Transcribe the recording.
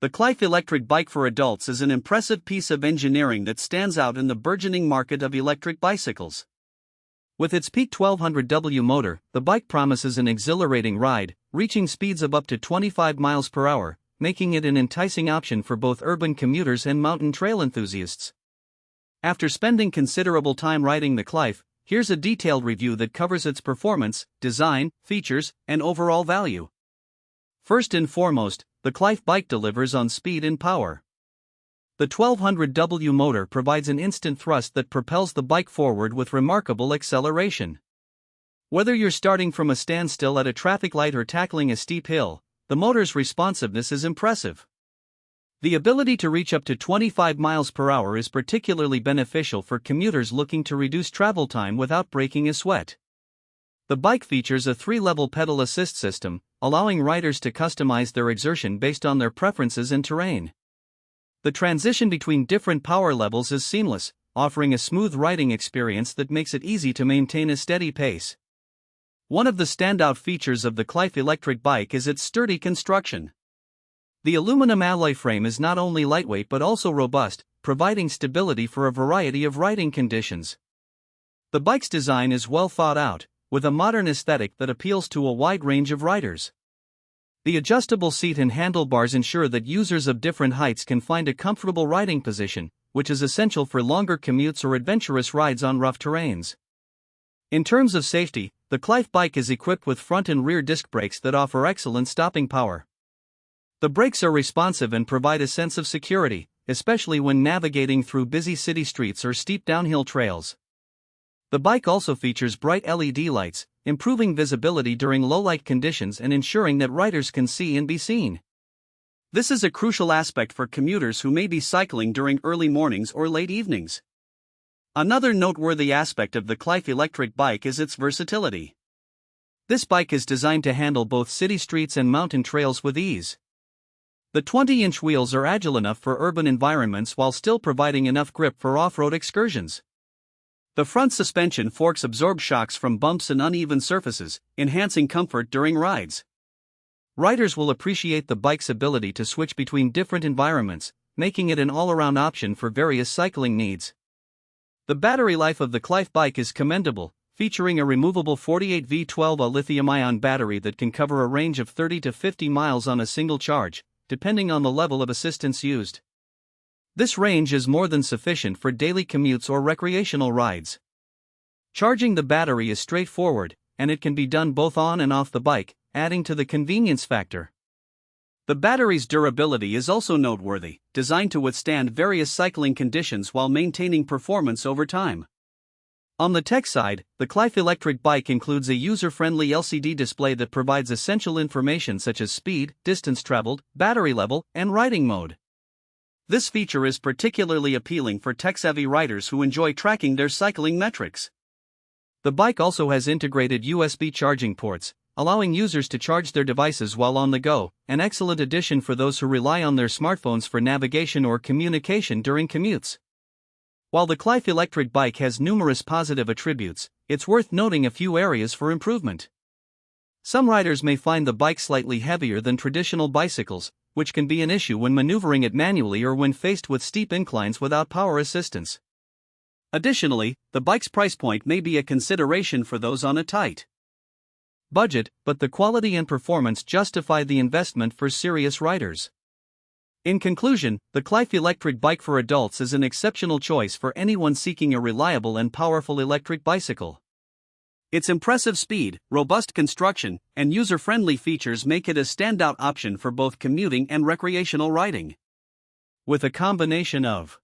The Qlife Electric Bike for adults is an impressive piece of engineering that stands out in the burgeoning market of electric bicycles. With its peak 1200W motor, the bike promises an exhilarating ride, reaching speeds of up to 25 miles per hour, making it an enticing option for both urban commuters and mountain trail enthusiasts. After spending considerable time riding the Qlife, here's a detailed review that covers its performance, design, features, and overall value. First and foremost, the Qlife bike delivers on speed and power. The 1200W motor provides an instant thrust that propels the bike forward with remarkable acceleration. Whether you're starting from a standstill at a traffic light or tackling a steep hill, the motor's responsiveness is impressive. The ability to reach up to 25 miles per hour is particularly beneficial for commuters looking to reduce travel time without breaking a sweat. The bike features a 3-level pedal assist system, allowing riders to customize their exertion based on their preferences and terrain. The transition between different power levels is seamless, offering a smooth riding experience that makes it easy to maintain a steady pace. One of the standout features of the Qlife Electric Bike is its sturdy construction. The aluminum alloy frame is not only lightweight but also robust, providing stability for a variety of riding conditions. The bike's design is well thought out, with a modern aesthetic that appeals to a wide range of riders. The adjustable seat and handlebars ensure that users of different heights can find a comfortable riding position, which is essential for longer commutes or adventurous rides on rough terrains. In terms of safety, the Qlife bike is equipped with front and rear disc brakes that offer excellent stopping power. The brakes are responsive and provide a sense of security, especially when navigating through busy city streets or steep downhill trails. The bike also features bright LED lights, improving visibility during low-light conditions and ensuring that riders can see and be seen. This is a crucial aspect for commuters who may be cycling during early mornings or late evenings. Another noteworthy aspect of the Qlife Electric Bike is its versatility. This bike is designed to handle both city streets and mountain trails with ease. The 20-inch wheels are agile enough for urban environments while still providing enough grip for off-road excursions. The front suspension forks absorb shocks from bumps and uneven surfaces, enhancing comfort during rides. Riders will appreciate the bike's ability to switch between different environments, making it an all-around option for various cycling needs. The battery life of the Qlife bike is commendable, featuring a removable 48V12A lithium-ion battery that can cover a range of 30 to 50 miles on a single charge, depending on the level of assistance used. This range is more than sufficient for daily commutes or recreational rides. Charging the battery is straightforward, and it can be done both on and off the bike, adding to the convenience factor. The battery's durability is also noteworthy, designed to withstand various cycling conditions while maintaining performance over time. On the tech side, the Qlife Electric Bike includes a user-friendly LCD display that provides essential information such as speed, distance traveled, battery level, and riding mode. This feature is particularly appealing for tech-savvy riders who enjoy tracking their cycling metrics. The bike also has integrated USB charging ports, allowing users to charge their devices while on the go, an excellent addition for those who rely on their smartphones for navigation or communication during commutes. While the Qlife Electric Bike has numerous positive attributes, it's worth noting a few areas for improvement. Some riders may find the bike slightly heavier than traditional bicycles, which can be an issue when maneuvering it manually or when faced with steep inclines without power assistance. Additionally, the bike's price point may be a consideration for those on a tight budget, but the quality and performance justify the investment for serious riders. In conclusion, the Qlife Electric Bike for adults is an exceptional choice for anyone seeking a reliable and powerful electric bicycle. Its impressive speed, robust construction, and user-friendly features make it a standout option for both commuting and recreational riding. With a combination of